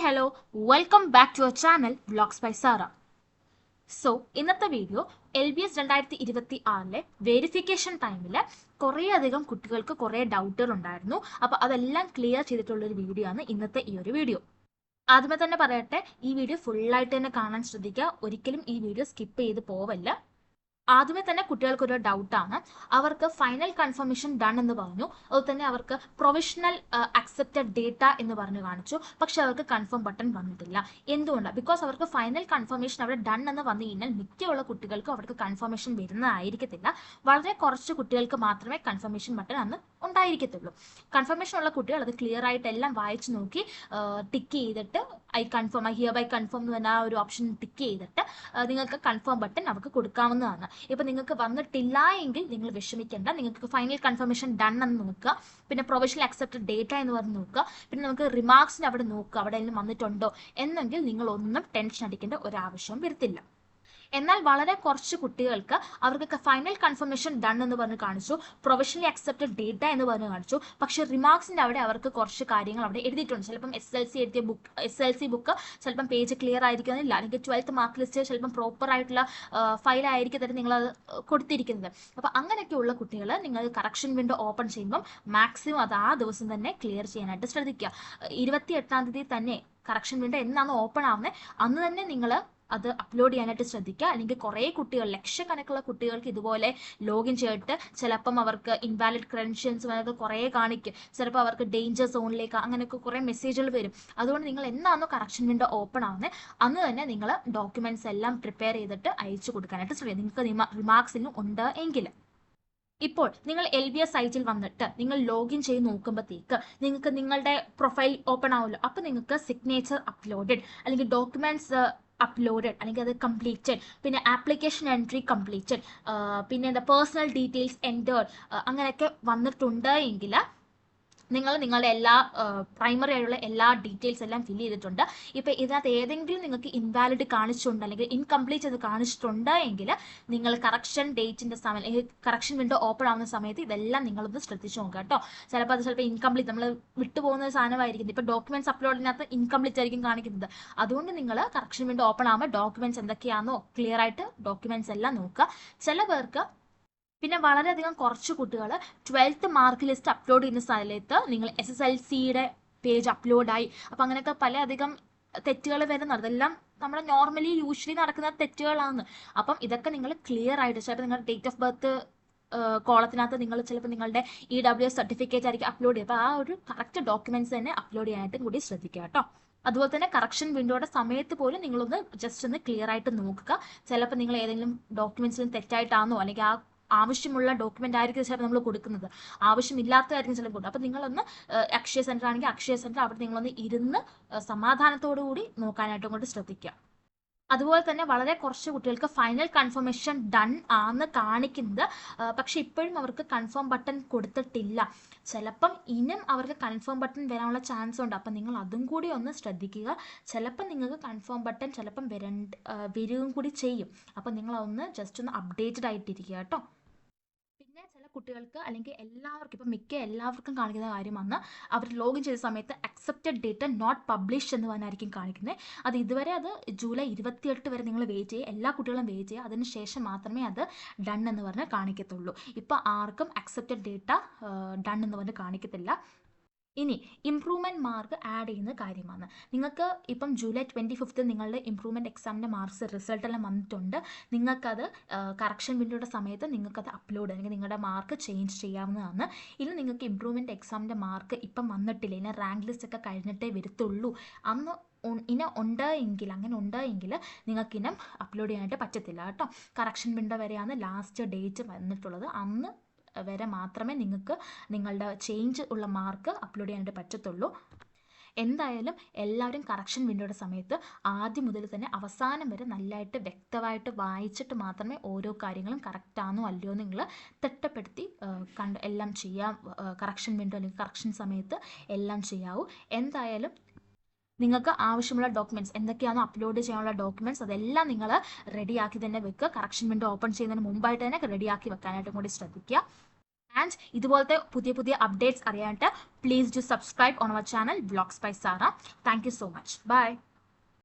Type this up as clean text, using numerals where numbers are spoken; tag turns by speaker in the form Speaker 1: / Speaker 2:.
Speaker 1: Hello, welcome back to our channel Vlogs by Sarah. So ഇന്നത്തെ video LBS 2026 verification ടൈമിൽ കുറേയധികം കുട്ടികൾക്ക് കുറേ ഡൗട്ടുകൾ ഉണ്ടായിരുന്നു. അപ്പോൾ അതെല്ലാം ക്ലിയർ ചെയ്തിട്ടുള്ളൊരു വീഡിയോ ആണ് ഇന്നത്തെ ഈ ഒരു വീഡിയോ. ആദ്യമേ തന്നെ പറയട്ടെ, ഈ വീഡിയോ ഫുള്ളായിട്ട് തന്നെ കാണാൻ ശ്രദ്ധിക്കുക. ഒരിക്കലും ഈ വീഡിയോ സ്കിപ്പ് ചെയ്ത് പോവല്ല. ആദ്യമേ തന്നെ കുട്ടികൾക്കൊരു ഡൗട്ടാണ്, അവർക്ക് ഫൈനൽ കൺഫർമേഷൻ ഡൺ എന്ന് പറഞ്ഞു, അതുപോലെ തന്നെ അവർക്ക് പ്രൊവിഷണൽ അക്സെപ്റ്റഡ് ഡേറ്റ എന്ന് പറഞ്ഞു കാണിച്ചു, പക്ഷെ അവർക്ക് കൺഫേം ബട്ടൺ വന്നിട്ടില്ല. എന്തുകൊണ്ടാണ്? ബിക്കോസ് അവർക്ക് ഫൈനൽ കൺഫർമേഷൻ അവിടെ ഡൺ എന്ന് വന്നു കഴിഞ്ഞാൽ മിക്കുള്ള കുട്ടികൾക്കും അവർക്ക് കൺഫർമേഷൻ വരുന്നതായിരിക്കത്തില്ല. വളരെ കുറച്ച് കുട്ടികൾക്ക് മാത്രമേ കൺഫർമേഷൻ ബട്ടൺ അന്ന് ഉണ്ടായിരിക്കത്തുള്ളൂ. കൺഫർമേഷൻ ഉള്ള കുട്ടികൾ അത് ക്ലിയർ ആയിട്ട് എല്ലാം വായിച്ചു നോക്കി ടിക്ക് ചെയ്തിട്ട് ഐ ഹിയർ ബൈ കൺഫേം എന്ന് പറഞ്ഞ ആ ഒരു ഓപ്ഷൻ ടിക്ക് ചെയ്തിട്ട് നിങ്ങൾക്ക് കൺഫേം ബട്ടൺ അവർക്ക് കൊടുക്കാവുന്നതാണ്. ഇപ്പൊ നിങ്ങൾക്ക് വന്നിട്ടില്ല എങ്കിൽ നിങ്ങൾ വിഷമിക്കേണ്ട. നിങ്ങൾക്ക് ഫൈനൽ കൺഫർമേഷൻ ഡൺ എന്ന് നോക്കുക, പിന്നെ പ്രൊവിഷണൽ അക്സെപ്റ്റഡ് ഡേറ്റ എന്ന് പറഞ്ഞ് നോക്കുക, പിന്നെ നമുക്ക് റിമാർക്സിന് അവിടെ നോക്കുക അവിടെ എല്ലാം വന്നിട്ടുണ്ടോ എന്നെങ്കിൽ നിങ്ങൾ ഒന്നും ടെൻഷൻ അടിക്കേണ്ട ഒരാവശ്യവും വരത്തില്ല. എന്നാൽ വളരെ കുറച്ച് കുട്ടികൾക്ക് അവർക്ക് ഫൈനൽ കൺഫർമേഷൻ ഡൺ എന്ന് പറഞ്ഞ് കാണിച്ചു, പ്രൊവിഷണലി അക്സെപ്റ്റഡ് ഡേറ്റ എന്ന് പറഞ്ഞ് കാണിച്ചു, പക്ഷേ റിമാർക്സിൻ്റെ അവിടെ അവർക്ക് കുറച്ച് കാര്യങ്ങൾ അവിടെ എഴുതിയിട്ടുണ്ട്. ചിലപ്പം SLC ബുക്ക് ചിലപ്പം പേജ് ക്ലിയർ ആയിരിക്കുന്നില്ല, അല്ലെങ്കിൽ 12th മാർക്ക് ലിസ്റ്റ് ചിലപ്പം പ്രോപ്പർ ആയിട്ടുള്ള ഫയൽ ആയിരിക്കും നിങ്ങളത് കൊടുത്തിരിക്കുന്നത്. അപ്പം അങ്ങനെയൊക്കെയുള്ള കുട്ടികൾ നിങ്ങൾ കറക്ഷൻ വിൻഡോ ഓപ്പൺ ചെയ്യുമ്പം മാക്സിമം അത് ആ ദിവസം തന്നെ ക്ലിയർ ചെയ്യാനായിട്ട് ശ്രദ്ധിക്കുക. 28-ാം തീയതി തന്നെ കറക്ഷൻ വിൻഡോ എന്നാണ് ഓപ്പൺ ആവുന്നത് അന്ന് തന്നെ നിങ്ങൾ അത് അപ്ലോഡ് ചെയ്യാനായിട്ട് ശ്രദ്ധിക്കുക. അല്ലെങ്കിൽ കുറേ കുട്ടികൾ, ലക്ഷക്കണക്കുള്ള കുട്ടികൾക്ക് ഇതുപോലെ ലോഗിൻ ചെയ്തിട്ട് ചിലപ്പം അവർക്ക് ഇൻവാലിഡ് ക്രെഡൻഷ്യൽസ് അതൊക്കെ കുറേ കാണിക്കും, ചിലപ്പോൾ അവർക്ക് ഡേഞ്ചർ സോണിലേക്ക് അങ്ങനെയൊക്കെ കുറേ മെസ്സേജുകൾ വരും. അതുകൊണ്ട് നിങ്ങൾ എന്നാണോ കറക്ഷൻ വിൻഡോ ഓപ്പൺ ആവുന്നത് അന്ന് തന്നെ നിങ്ങൾ ഡോക്യുമെന്റ്സ് എല്ലാം പ്രിപ്പയർ ചെയ്തിട്ട് അയച്ചു കൊടുക്കാനായിട്ട് ശ്രമിക്കുക, നിങ്ങൾക്ക് റിമാർക്സിലും ഉണ്ട് എങ്കിൽ. ഇപ്പോൾ നിങ്ങൾ LBS സൈറ്റിൽ വന്നിട്ട് നിങ്ങൾ ലോഗിൻ ചെയ്ത് നോക്കുമ്പോഴത്തേക്ക് നിങ്ങൾക്ക് നിങ്ങളുടെ പ്രൊഫൈൽ ഓപ്പൺ ആവുമല്ലോ. അപ്പോൾ നിങ്ങൾക്ക് സിഗ്നേച്ചർ അപ്ലോഡഡ്, അല്ലെങ്കിൽ ഡോക്യുമെന്റ്സ് അപ്ലോഡഡ്, അല്ലെങ്കിൽ അത് കംപ്ലീറ്റഡ്, പിന്നെ ആപ്ലിക്കേഷൻ എൻട്രി കംപ്ലീറ്റഡ്, പിന്നെ എന്താ പേഴ്സണൽ ഡീറ്റെയിൽസ് എൻറ്റേർഡ് അങ്ങനെയൊക്കെ വന്നിട്ടുണ്ട് എങ്കിൽ നിങ്ങൾ നിങ്ങളുടെ എല്ലാ പ്രൈമറി ആയിട്ടുള്ള എല്ലാ ഡീറ്റെയിൽസ് എല്ലാം ഫില്ല് ചെയ്തിട്ടുണ്ട്. ഇപ്പോൾ ഇതിനകത്ത് ഏതെങ്കിലും നിങ്ങൾക്ക് ഇൻവാലിഡ് കാണിച്ചിട്ടുണ്ട് അല്ലെങ്കിൽ ഇൻകംപ്ലീറ്റ് അത് കാണിച്ചിട്ടുണ്ട് എങ്കിൽ നിങ്ങൾ കറക്ഷൻ ഡേറ്റിൻ്റെ സമയം, കറക്ഷൻ വിൻഡോ ഓപ്പൺ ആവുന്ന സമയത്ത് ഇതെല്ലാം നിങ്ങളൊന്ന് ശ്രദ്ധിച്ച് നോക്കുക കേട്ടോ. ചിലപ്പോൾ ഇൻകംപ്ലീറ്റ് നമ്മൾ വിട്ടുപോകുന്ന സാധനമായിരിക്കും. ഇപ്പോൾ ഡോക്യുമെന്റ്സ് അപ്ലോഡിനകത്ത് ഇൻകംപ്ലീറ്റ് ആയിരിക്കും കാണിക്കുന്നത്. അതുകൊണ്ട് നിങ്ങൾ കറക്ഷൻ വിൻഡോ ഓപ്പൺ ആകുമ്പോൾ ഡോക്യുമെന്റ്സ് എന്തൊക്കെയാണെന്നോ ക്ലിയർ ആയിട്ട് ഡോക്യുമെന്റ്സ് എല്ലാം നോക്കുക. ചില പേർക്ക് പിന്നെ വളരെയധികം കുറച്ച് കുട്ടികൾ 12th മാർക്ക് ലിസ്റ്റ് അപ്ലോഡ് ചെയ്യുന്ന സ്ഥലത്ത് നിങ്ങൾ SSLCയുടെ പേജ് അപ്ലോഡായി, അപ്പം അങ്ങനെയൊക്കെ പലയധികം തെറ്റുകൾ വരുന്നത് അതെല്ലാം നമ്മുടെ യൂഷ്വലി നടക്കുന്ന തെറ്റുകളാണ്. അപ്പം ഇതൊക്കെ നിങ്ങൾ ക്ലിയർ ആയിട്ട്, ചിലപ്പോൾ നിങ്ങളുടെ ഡേറ്റ് ഓഫ് ബർത്ത് കോളത്തിനകത്ത് നിങ്ങൾ ചിലപ്പോൾ നിങ്ങളുടെ EWS സർട്ടിഫിക്കറ്റ് ആയിരിക്കും അപ്ലോഡ് ചെയ്യുക. അപ്പോൾ ആ ഒരു കറക്റ്റ് ഡോക്യുമെന്റ്സ് തന്നെ അപ്ലോഡ് ചെയ്യാനായിട്ടും കൂടി ശ്രദ്ധിക്കുക കേട്ടോ. അതുപോലെ തന്നെ കറക്ഷൻ വിൻഡോയുടെ സമയത്ത് പോലും നിങ്ങളൊന്ന് ജസ്റ്റ് ഒന്ന് ക്ലിയർ ആയിട്ട് നോക്കുക. ചിലപ്പോൾ നിങ്ങൾ ഏതെങ്കിലും ഡോക്യുമെന്റ്സിലും തെറ്റായിട്ടാണോ, അല്ലെങ്കിൽ ആ ആവശ്യമുള്ള ഡോക്യുമെന്റ് ആയിരിക്കും ചിലപ്പോൾ നമ്മൾ കൊടുക്കുന്നത്, ആവശ്യമില്ലാത്തതായിരിക്കും ചിലപ്പോൾ കൊടുക്കുക. അപ്പോൾ നിങ്ങളൊന്ന് അക്ഷയ സെന്റർ ആണെങ്കിൽ അക്ഷയ സെന്റർ അവിടെ നിങ്ങളൊന്ന് ഇരുന്ന് സമാധാനത്തോടു കൂടി നോക്കാനായിട്ടും കൂടി ശ്രദ്ധിക്കുക. അതുപോലെ തന്നെ വളരെ കുറച്ച് കുട്ടികൾക്ക് ഫൈനൽ കൺഫർമേഷൻ ഡൺ ആണെന്ന് കാണിക്കുന്നത്, പക്ഷെ ഇപ്പോഴും അവർക്ക് കൺഫേം ബട്ടൺ കൊടുത്തിട്ടില്ല. ചിലപ്പം ഇനിയും അവർക്ക് കൺഫേം ബട്ടൺ വരാനുള്ള ചാൻസ് ഉണ്ട്. അപ്പം നിങ്ങൾ അതും കൂടി ഒന്ന് ശ്രദ്ധിക്കുക. ചിലപ്പം നിങ്ങൾക്ക് കൺഫേം ബട്ടൺ ചിലപ്പം വരികയും കൂടി ചെയ്യും. അപ്പം നിങ്ങളൊന്ന് ജസ്റ്റ് ഒന്ന് അപ്ഡേറ്റഡ് ആയിട്ടിരിക്കുക കേട്ടോ. പിന്നെ ചില കുട്ടികൾക്ക്, അല്ലെങ്കിൽ എല്ലാവർക്കും, ഇപ്പം മിക്ക എല്ലാവർക്കും കാണിക്കുന്ന കാര്യമാണ്, അവർ ലോഗിൻ ചെയ്ത സമയത്ത് അക്സെപ്റ്റഡ് ഡേറ്റ നോട്ട് പബ്ലിഷ് എന്ന് പറഞ്ഞായിരിക്കും കാണിക്കുന്നത്. അത് ഇതുവരെ അത് ജൂലൈ 28 വരെ നിങ്ങൾ വെയിറ്റ് ചെയ്യുക, എല്ലാ കുട്ടികളും വെയിറ്റ് ചെയ്യുക. അതിന് ശേഷം മാത്രമേ അത് ഡൺ എന്ന് പറഞ്ഞ് കാണിക്കത്തുള്ളൂ. ഇപ്പോൾ ആർക്കും അക്സെപ്റ്റഡ് ഡേറ്റ ഡൺ എന്ന് പറഞ്ഞ് കാണിക്കത്തില്ല. ഇനി ഇംപ്രൂവ്മെൻറ്റ് മാർക്ക് ആഡ് ചെയ്യുന്ന കാര്യമാണ്. നിങ്ങൾക്ക് ഇപ്പം ജൂലൈ 25 നിങ്ങളുടെ ഇംപ്രൂവ്മെൻറ്റ് എക്സാമിൻ്റെ മാർക്സ് റിസൾട്ട് എല്ലാം വന്നിട്ടുണ്ട്. നിങ്ങൾക്കത് കറക്ഷൻ വിൻഡോയുടെ സമയത്ത് നിങ്ങൾക്കത് അപ്ലോഡ്, അല്ലെങ്കിൽ നിങ്ങളുടെ മാർക്ക് ചേഞ്ച് ചെയ്യാവുന്നതാണ്. ഇനി നിങ്ങൾക്ക് ഇംപ്രൂവ്മെൻറ്റ് എക്സാമിൻ്റെ മാർക്ക് ഇപ്പം വന്നിട്ടില്ല, ഇനി റാങ്ക് ലിസ്റ്റ് ഒക്കെ കഴിഞ്ഞിട്ടേ വരത്തുള്ളൂ, അന്ന് അങ്ങനെ ഉണ്ടെങ്കിൽ നിങ്ങൾക്കിനം അപ്ലോഡ് ചെയ്യാനായിട്ട് പറ്റത്തില്ല കേട്ടോ. കറക്ഷൻ വിൻഡോ വരെയാണ് ലാസ്റ്റ് ഡേറ്റ് വന്നിട്ടുള്ളത്. അന്ന് വരെ മാത്രമേ നിങ്ങൾക്ക് നിങ്ങളുടെ ചേഞ്ച് ഉള്ള മാർക്ക് അപ്ലോഡ് ചെയ്യാനായിട്ട് പറ്റത്തുള്ളൂ. എന്തായാലും എല്ലാവരും കറക്ഷൻ വിൻഡോയുടെ സമയത്ത് ആദ്യം മുതൽ തന്നെ അവസാനം വരെ നല്ലതായിട്ട് വ്യക്തമായിട്ട് വായിച്ചിട്ട് മാത്രമേ ഓരോ കാര്യങ്ങളും കറക്റ്റാണോ അല്ലയോ നിങ്ങൾ തിട്ടപ്പെടുത്തി എല്ലാം ചെയ്യാം. കറക്ഷൻ വിൻഡോ അല്ലെങ്കിൽ കറക്ഷൻ സമയത്ത് എല്ലാം ചെയ്യാവൂ. എന്തായാലും നിങ്ങൾക്ക് ആവശ്യമുള്ള ഡോക്യുമെന്റ്സ് എന്തൊക്കെയാണോ അപ്ലോഡ് ചെയ്യാനുള്ള ഡോക്യുമെന്റ്സ് അതെല്ലാം നിങ്ങൾ റെഡിയാക്കി തന്നെ വെക്കുക. കറക്ഷൻ വിൻഡോ ഓപ്പൺ ചെയ്യുന്നതിന് മുമ്പായിട്ട് തന്നെ റെഡിയാക്കി വെക്കാനായിട്ടും കൂടി ശ്രദ്ധിക്കുക. ആൻഡ് ഇതുപോലത്തെ പുതിയ പുതിയ അപ്ഡേറ്റ്സ് അറിയാനായിട്ട് please do subscribe on our channel vlogs by Sara. Thank you so much. By.